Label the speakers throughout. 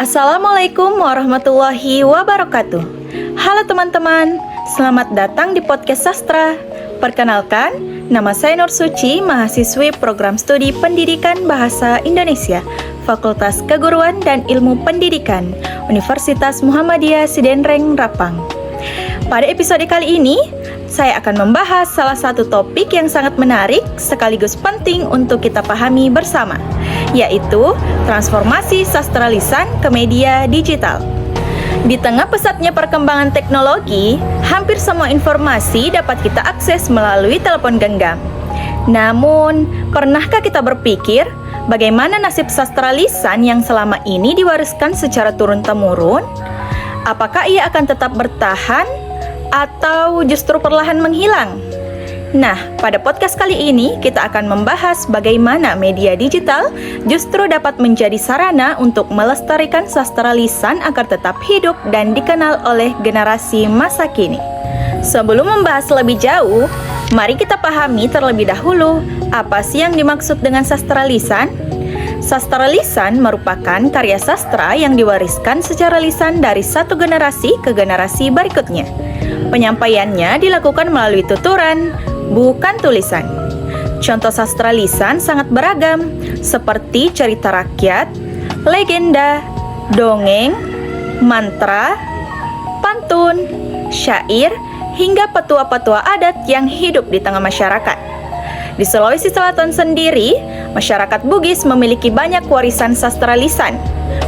Speaker 1: Assalamualaikum warahmatullahi wabarakatuh. Halo teman-teman, selamat datang di podcast Sastra. Perkenalkan, nama saya Nur Suci, mahasiswi program studi Pendidikan Bahasa Indonesia, Fakultas Keguruan dan Ilmu Pendidikan, Universitas Muhammadiyah Sidenreng, Rapang. Pada episode kali ini, saya akan membahas salah satu topik yang sangat menarik sekaligus penting untuk kita pahami bersama, yaitu transformasi sastra lisan ke media digital. Di tengah pesatnya perkembangan teknologi, hampir semua informasi dapat kita akses melalui telepon genggam. Namun, pernahkah kita berpikir bagaimana nasib sastra lisan yang selama ini diwariskan secara turun-temurun? Apakah ia akan tetap bertahan atau justru perlahan menghilang? Nah, pada podcast kali ini kita akan membahas bagaimana media digital justru dapat menjadi sarana untuk melestarikan sastra lisan agar tetap hidup dan dikenal oleh generasi masa kini. Sebelum membahas lebih jauh, mari kita pahami terlebih dahulu apa sih yang dimaksud dengan sastra lisan. Sastra lisan merupakan karya sastra yang diwariskan secara lisan dari satu generasi ke generasi berikutnya. Penyampaiannya dilakukan melalui tuturan, bukan tulisan. Contoh sastra lisan sangat beragam, seperti cerita rakyat, legenda, dongeng, mantra, pantun, syair, hingga petua-petua adat yang hidup di tengah masyarakat. Di Sulawesi Selatan sendiri, masyarakat Bugis memiliki banyak warisan sastra lisan.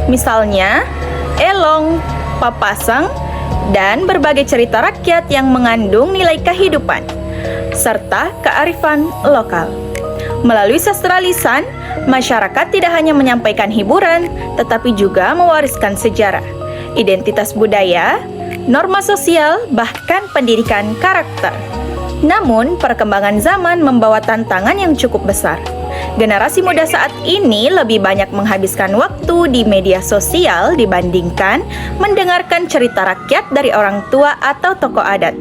Speaker 1: Misalnya, elong, papasang, dan berbagai cerita rakyat yang mengandung nilai kehidupan serta kearifan lokal. Melalui sastra lisan, masyarakat tidak hanya menyampaikan hiburan, tetapi juga mewariskan sejarah, identitas budaya, norma sosial, bahkan pendidikan karakter. Namun, perkembangan zaman membawa tantangan yang cukup besar. Generasi muda saat ini lebih banyak menghabiskan waktu di media sosial dibandingkan mendengarkan cerita rakyat dari orang tua atau tokoh adat.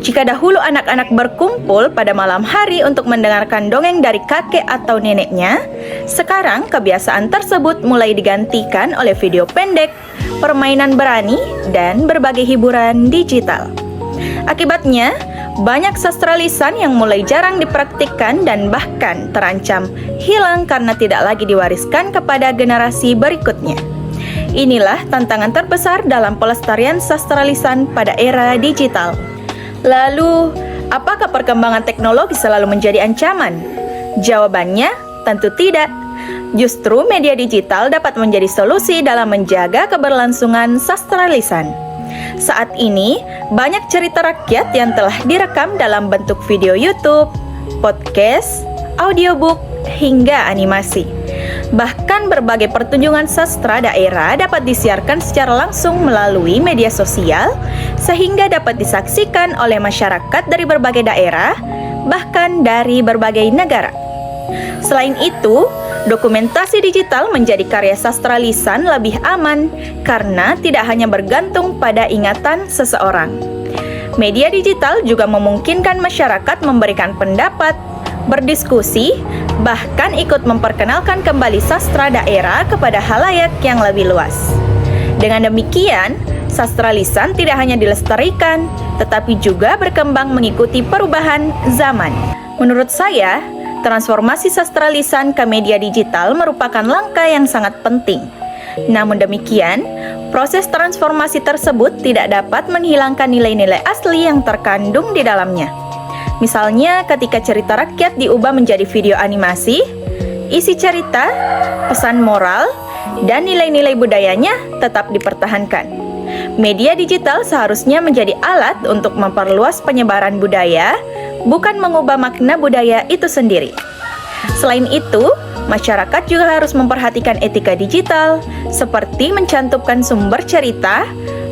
Speaker 1: Jika dahulu anak-anak berkumpul pada malam hari untuk mendengarkan dongeng dari kakek atau neneknya, sekarang kebiasaan tersebut mulai digantikan oleh video pendek, permainan berani, dan berbagai hiburan digital. Akibatnya, banyak sastra lisan yang mulai jarang dipraktikkan dan bahkan terancam hilang karena tidak lagi diwariskan kepada generasi berikutnya. Inilah tantangan terbesar dalam pelestarian sastra lisan pada era digital. Lalu, apakah perkembangan teknologi selalu menjadi ancaman? Jawabannya, tentu tidak. Justru media digital dapat menjadi solusi dalam menjaga keberlangsungan sastra lisan. Saat ini, banyak cerita rakyat yang telah direkam dalam bentuk video YouTube, podcast, audiobook, hingga animasi. Bahkan berbagai pertunjukan sastra daerah dapat disiarkan secara langsung melalui media sosial, sehingga dapat disaksikan oleh masyarakat dari berbagai daerah, bahkan dari berbagai negara. Selain itu, dokumentasi digital menjadi karya sastra lisan lebih aman karena tidak hanya bergantung pada ingatan seseorang. Media digital juga memungkinkan masyarakat memberikan pendapat, berdiskusi, bahkan ikut memperkenalkan kembali sastra daerah kepada khalayak yang lebih luas. Dengan demikian, sastra lisan tidak hanya dilestarikan, tetapi juga berkembang mengikuti perubahan zaman. Menurut saya, transformasi sastra lisan ke media digital merupakan langkah yang sangat penting. Namun demikian, proses transformasi tersebut tidak dapat menghilangkan nilai-nilai asli yang terkandung di dalamnya. Misalnya ketika cerita rakyat diubah menjadi video animasi, isi cerita, pesan moral, dan nilai-nilai budayanya tetap dipertahankan. Media digital seharusnya menjadi alat untuk memperluas penyebaran budaya, bukan mengubah makna budaya itu sendiri. Selain itu, masyarakat juga harus memperhatikan etika digital, seperti mencantumkan sumber cerita,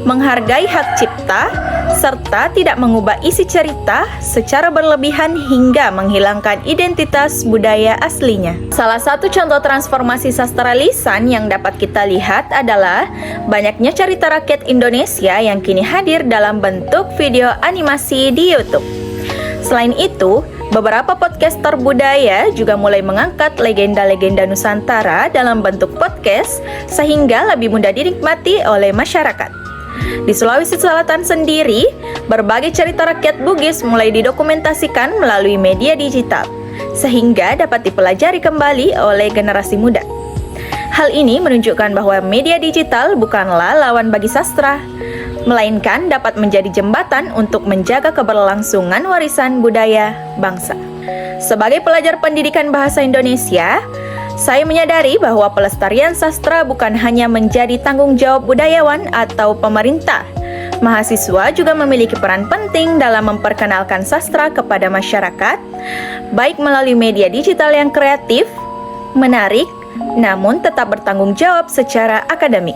Speaker 1: menghargai hak cipta, serta tidak mengubah isi cerita secara berlebihan hingga menghilangkan identitas budaya aslinya. Salah satu contoh transformasi sastra lisan yang dapat kita lihat adalah banyaknya cerita rakyat Indonesia yang kini hadir dalam bentuk video animasi di YouTube. Selain itu, Beberapa podcaster budaya juga mulai mengangkat legenda-legenda Nusantara dalam bentuk podcast sehingga lebih mudah dinikmati oleh masyarakat. Di Sulawesi Selatan sendiri, berbagai cerita rakyat Bugis mulai didokumentasikan melalui media digital, sehingga dapat dipelajari kembali oleh generasi muda. Hal ini menunjukkan bahwa media digital bukanlah lawan bagi sastra, melainkan dapat menjadi jembatan untuk menjaga keberlangsungan warisan budaya bangsa. Sebagai pelajar pendidikan bahasa Indonesia, saya menyadari bahwa pelestarian sastra bukan hanya menjadi tanggung jawab budayawan atau pemerintah. Mahasiswa juga memiliki peran penting dalam memperkenalkan sastra kepada masyarakat, baik melalui media digital yang kreatif, menarik, namun tetap bertanggung jawab secara akademik.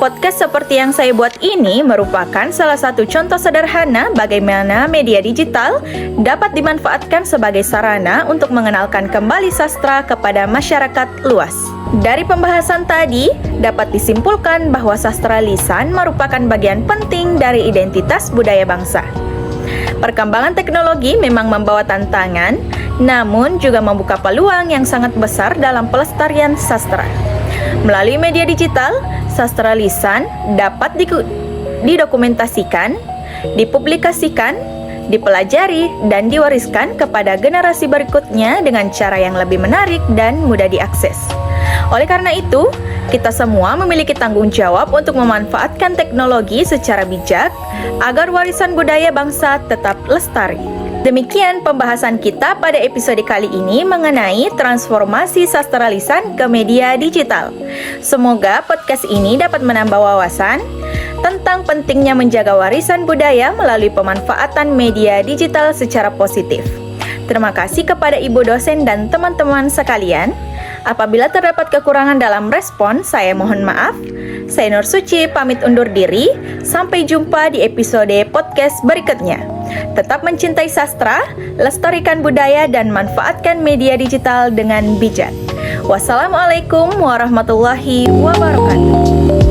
Speaker 1: Podcast seperti yang saya buat ini merupakan salah satu contoh sederhana bagaimana media digital dapat dimanfaatkan sebagai sarana untuk mengenalkan kembali sastra kepada masyarakat luas. Dari pembahasan tadi, dapat disimpulkan bahwa sastra lisan merupakan bagian penting dari identitas budaya bangsa. Perkembangan teknologi memang membawa tantangan, namun juga membuka peluang yang sangat besar dalam pelestarian sastra. Melalui media digital, sastra lisan dapat didokumentasikan, dipublikasikan, dipelajari, dan diwariskan kepada generasi berikutnya dengan cara yang lebih menarik dan mudah diakses. Oleh karena itu, kita semua memiliki tanggung jawab untuk memanfaatkan teknologi secara bijak agar warisan budaya bangsa tetap lestari. Demikian pembahasan kita pada episode kali ini mengenai transformasi sastra lisan ke media digital. Semoga podcast ini dapat menambah wawasan tentang pentingnya menjaga warisan budaya melalui pemanfaatan media digital secara positif. Terima kasih kepada Ibu dosen dan teman-teman sekalian. Apabila terdapat kekurangan dalam respon, saya mohon maaf. Saya Nur Suci pamit undur diri. Sampai jumpa di episode podcast berikutnya. Tetap mencintai sastra, lestarikan budaya, dan manfaatkan media digital dengan bijak. Wassalamualaikum warahmatullahi wabarakatuh.